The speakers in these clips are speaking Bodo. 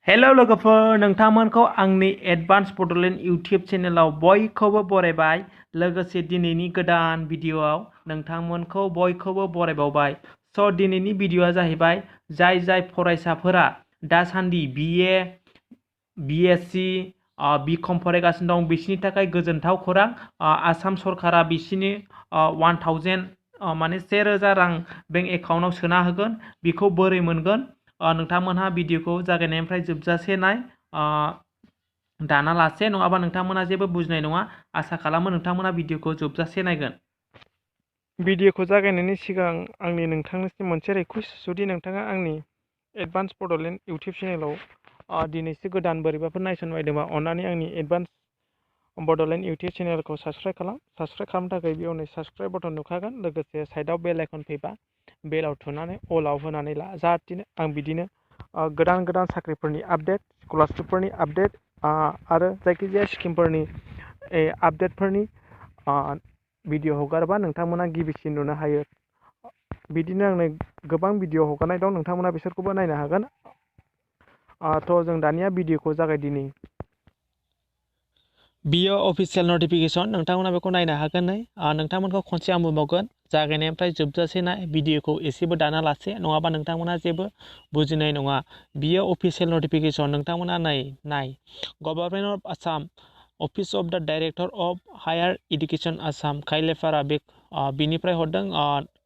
हेलो लोगोफोर नोंथांमोनखौ आंनि एडभान्स बड'लेण्ड इउटिउब चेनेलाव बयखौबो बरायबाय लोगोसे दिनैनि गोदान भिडिअआव नोंथांमोनखौ बयखौबो बरायबावबाय स' दिनैनि भिडिअआ जाहैबाय जाय फरायसाफोरा दासान्दि BSc बिकम फरायगासिनो दं बिसोरनि थाखाय गोजोनथाव खौरां आसाम सरकारा बिसोरनि 1000 माने 1000 रां बेंक एकाउन्टाव सोना होगोन बेखौ बोरै मोनगोन नोंथांमोनहा भिडिअखौ जागायनायनिफ्राय जोबजासे नाय दानालासे नङाबा नोंथांमोनहा जेबो बुजिनाय नङा आसा खालामो नोंथांमोनहा भिडिअखौ जोबजासे नायगोन भिडिअखौ जागायनायनि सिगां आंनि नोंथांनिसिम मोनसे रिक्वेस्ट जुदि नोंथाङा आंनि एडभान्स बड'लेण्ड इउटिउब चेनेलाव दिनैसो गोदान बोरैबाफोर नायसननो बायदोंबा अन्नानै आंनि एडभान्स बड'लेण्ड इउटिउब चेनेलखौ साबस्क्राइब खालामनो थाखाय बेयाव नै साबस्क्राइब बटन नुखागोन लोगोसे साइडआव बेल आइकन फैबा बेलाव थुनानै अलाव होनानै ला जाहाथे आं बिदिनो गोदान साख्रिफोरनि आपडेट स्कलारशिपफोरनि आपडेट आरो जायखिजाया स्किमफोरनि आपडेटफोरनि भिडिअ हगारबा नोंथांमोना गिबिसिन नुनो हायो बिदिनो आंनो गोबां भिडिअ हगारनाय दं नोंथांमोना बिसोरखौबो नायनो हागोन थ' जों दानिया भिडिअखौ जागायदिनि बियो अफिसियेल नटिफिकेसन नोंथांमोना बेखौ नायनो हागोन नोंथांमोनखौ खनसे आं बुंबावगोन जागायनायनिफ्राय जोबजासे नाय भिडिअखौ एसेबो दानालासे नङाबा नोंथांमोना जेबो बुजिनाय नङा बियो अफिसियेल नटिफिकेसन नोंथांमोना नाय government of Assam office of the director of higher education Assam खाइलेफारा बिनिफ्राय हरदों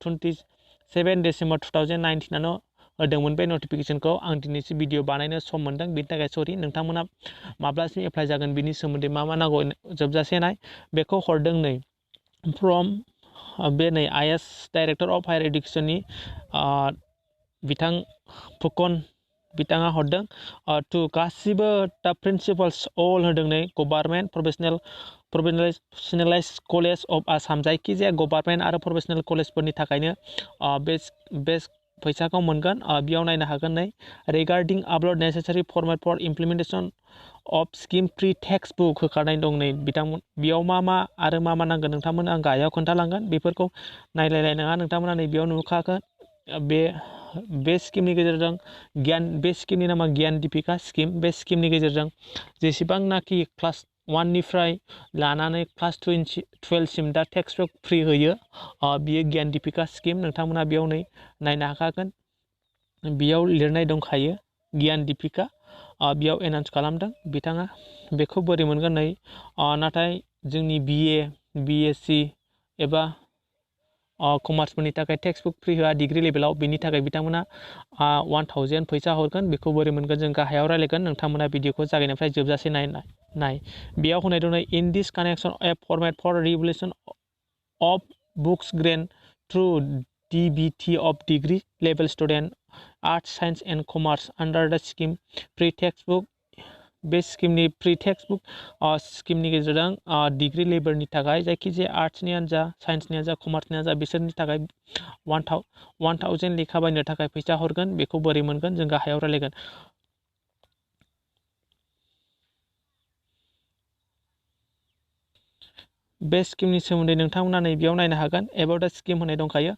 27 डिसेम्बर 2019 होदोंमोन बे नटिफिकेसनखौ आं दिनैसो भिडिअ बानायनो सम मोन्दों बिनि थाखाय सरि नोंथांमोना माब्लासिम एप्लाइ जागोन बिनि सोमोन्दै मा नांगौ जोबजासे नाय बेखौ हरदों नै फ्रम बे नै IS डाइरेक्टर अफ हायार एडुकेसननि बिथां फुकन बिथाङा हरदों टु गासिबो दा प्रिन्सिपाल्स अल होदों नै गभर्नमेन्ट प्रभिन्सियेलाइज्ड कलेज अफ आसाम जायखिजाया गभर्नमेन्ट आरो प्रफेसनेल कलेजफोरनि थाखायनो बे फैसाखौ मोनगोन बेयाव नायनो हागोन नै regarding upload necessary format for implementation of scheme free text book होखानाय दं नै बिथांमोन बेयाव मा नांगोन नोंथांमोन आं गाहायाव खोन्थालांगोन बेफोरखौ नायलायलायनाङा नोंथांमोना नै बेयाव नुखागोन बे स्किमनि गेजेरजों बे स्किमनि नामा ग्यान दीपिका स्किम बे स्किमनि गेजेरजों जेसेबांनाखि क्लास 1 निफ्राय लानानै क्लास 12 सिम दा टेक्स्ट बुक फ्रि होयो बियो ग्यान दीपिका स्किम नोंथांमोना बेयाव नै नायनो हाखागोन बेयाव लिरनाय दंखायो ग्यान दीपिका बेयाव एनाउन्स खालामदों बिथाङा बेखौ बोरै मोनगोन नै नाथाय जोंनि BSc एबा कमार्सफोरनि थाखाय टेक्स्ट बुक फ्रि होआ डिग्री लेभेलाव बिनि थाखाय बिथांमोना 1000 फैसा हरगोन बेखौ बोरै मोनगोन जों गाहायाव रायलायगोन नोंथांमोना भिडिअखौ जागायनायनिफ्राय जोबजासे नाय बेयाव होनाय दं in this connection a format for revolution of books grant through DBT of degree level student arts science and commerce under the scheme pre textbook बे स्किमनि प्रि टेक्स्ट बुक स्किमनि गेजेरजों डिग्री लेभेलनि थाखाय जायखिजाया आर्ट्सनियानो जा साइन्सनियानो जा कमार्सनियानो जा बिसोरनि थाखाय 1000 लेखा बायनो थाखाय फैसा हरगोन बेखौ बोरै मोनगोन जों गाहायाव रायलायगोन बे स्किमनि सोमोन्दै नोंथांमोना नै बेयाव नायनो हागोन एबाउट द स्किम होनाय दंखायो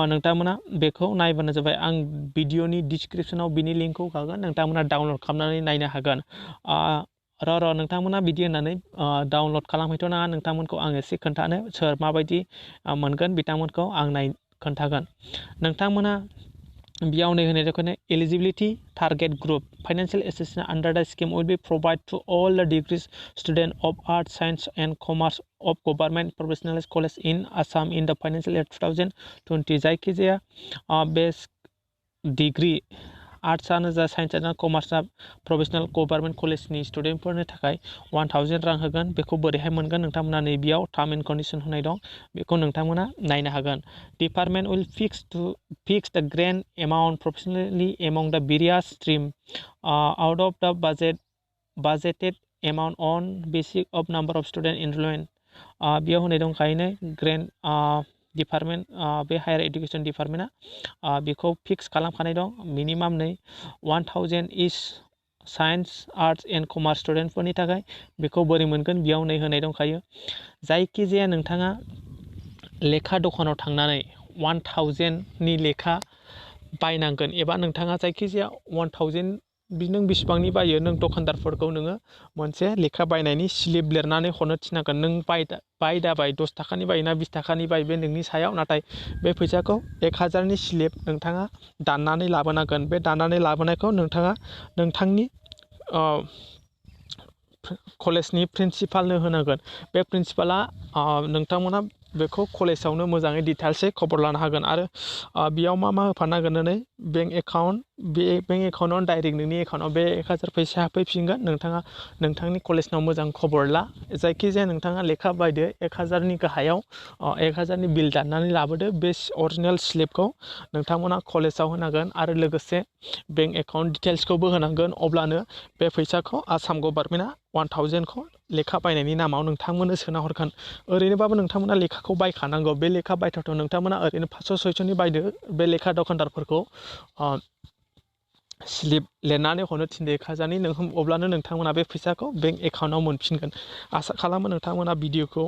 नोंथांमोना बेखौ नायबानो जाबाय आं भिडिअनि डिसक्रिपसनाव बिनि लिंकखौ होखागोन नोंथांमोना डाउनलड खालामनानै नायनो हागोन नोंथांमोना बिदि होननानै डाउनलड खालामहैथ'नाङा नोंथांमोनखौ आं एसे खोन्थानो सोर माबायदि मोनगोन बिथांमोनखौ आं खोन्थागोन नोंथांमोना बेयाव नै होनाय जागोन eligibility target group financial assistance under the scheme will be provide to all the degrees student of arts science and commerce of government provincialised college in Assam in the financial year 2020 जायखिजाया बे डिग्री आर्ट्सआनो जा साइन्सआनो कमार्सआ प्रोविंशियल गवर्नमेंट कलेजनि स्टुडेन्टफोरनि थाखाय 1000 रां होगोन बेखौ बोरैहाय मोनगोन नोंथांमोना नै बेयाव टार्म एंड कंडीशन होनाय दं बेखौ नोंथांमोना नायनो हागोन डिपार्टमेंट विल फिक्स द ग्रेन्ट एमाउंट प्रोफेशनली एमंग द वेरियस स्ट्रीम आउट ऑफ द budgeted amount on basis of number of student enrollment बेयाव होनाय दंखायो ग्रेन्ट डिपार्टमेंट बे हायर एडुकेशन डिपार्टमेन्टआ बेखौ फिक्स खालामखानाय दं मिनिमाम नै 1000 each science arts and commerce स्टुडेन्टफोरनि थाखाय बेखौ बोरै मोनगोन बेयाव नै होनाय दंखायो जायखिजाया नोंथाङा लेखा दखानाव थांनानै 1000 नि लेखा बायनांगोन एबा नोंथाङा जायखिजाया 1000 नों बेसेबांनि बायो नों दखानदारफोरखौ नोङो मोनसे लेखा बायनायनि स्लिप लिरनानै हरनो थिनांगोन नों बाय दाबाय 10 थाखानि बाय ना 20 थाखानि बाय बे नोंनि सायाव नाथाय बे फैसाखौ 1000नि स्लिप नोंथाङा दाननानै लाबोनांगोन बे दाननानै लाबोनायखौ नोंथाङा नोंथांनि कलेजनि प्रिन्सिपालनो होनांगोन बे प्रिन्सिपाला नोंथांमोना बेखौ कलेजावनो मोजाङै डिटेल्सै खबर लानो हागोन आरो बेयाव मा होफानांगोन नै बेंक एकाउन्ट बे बेंक एकाउन्टआव डाइरेक्ट नोंनि एकाउन्टआव बे 1000 फैसा हाबफैफिनगोन नोंथाङा नोंथांनि कलेजनाव मोजां खबर ला जायखिजाया नोंथाङा लेखा बायदो 1000नि गाहायाव 1000नि बिल दाननानै लाबोदो बे अरिजिनेल स्लिपखौ नोंथांमोना कलेजाव होनांगोन आरो लोगोसे बेंक एकाउन्ट डिटेल्सखौबो होनांगोन अब्लानो बे फैसाखौ आसाम गभर्नमेन्टआ 1000खौ लेखा बायनायनि नामाव नोंथांमोननो सोना हरगोन ओरैनोबाबो नोंथांमोना लेखाखौ बायखानांगौ बे लेखा बायथावथाव नोंथांमोना ओरैनो 500-600नि बायदो बे लेखा दखानदारफोरखौ स्लिप लिरनानै हरनो थिनदो 1000नि अब्लानो नोंथांमोना बे फैसाखौ बेंक एकाउन्टआव मोनफिनगोन आसा खालामो नोंथांमोना भिडिअखौ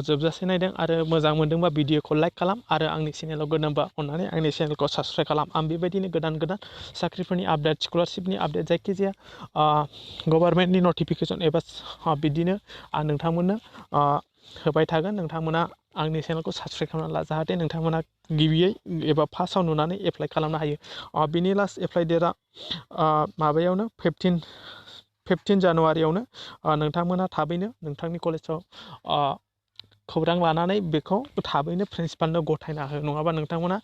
जोबजासे नायदों आरो मोजां मोनदोंबा भिडिअखौ लाइक खालाम आरो आंनि चेनेलाव गोदानबा अननानै आंनि चेनेलखौ साबस्क्राइब खालाम आं बेबायदिनो गोदान साख्रिफोरनि आपडेट स्कलारशिपनि आपडेट जायखिजाया गभर्नमेन्टनि नटिफिकेसन एबा बिदिनो आं नोंथांमोननो होबाय थागोन नोंथांमोना आंनि चेनेलखौ साबस्क्राइब खालामना ला जाहाथे नोंथांमोना गिबियै एबा फार्स्टआव नुनानै एप्लाइ खालामनो हायो बिनि लास्ट एप्लाइ डेटआ माबायावनो 15 जानुवारियावनो नोंथांमोना थाबैनो नोंथांनि कलेजाव खौरां लानानै बेखौ थाबैनो प्रिन्सिपालनो गथायना हो नङाबा नोंथांमोना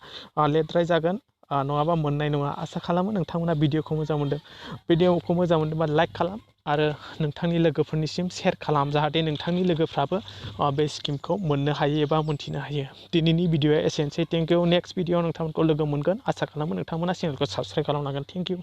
लेटद्राय जागोन नङाबा मोननाय नङा आसा खालामो नोंथांमोना भिडिअखौ मोजां मोनदों भिडिअखौ मोजां मोनदोंबा लाइक खालाम आरो नोंथांनि लोगोफोरनिसिम शेयार खालाम जाहाथे नोंथांनि लोगोफ्राबो बे स्किमखौ मोननो हायो एबा मोनथिनो हायो दिनैनि भिडिअआ एसेनोसै थेंक इउ नेक्स्ट भिडिअआव नोंथांमोनखौ लोगो मोनगोन आसा खालामो नोंथांमोना चेनेलखौ साबस्क्राइब खालामनांगोन थेंक इउ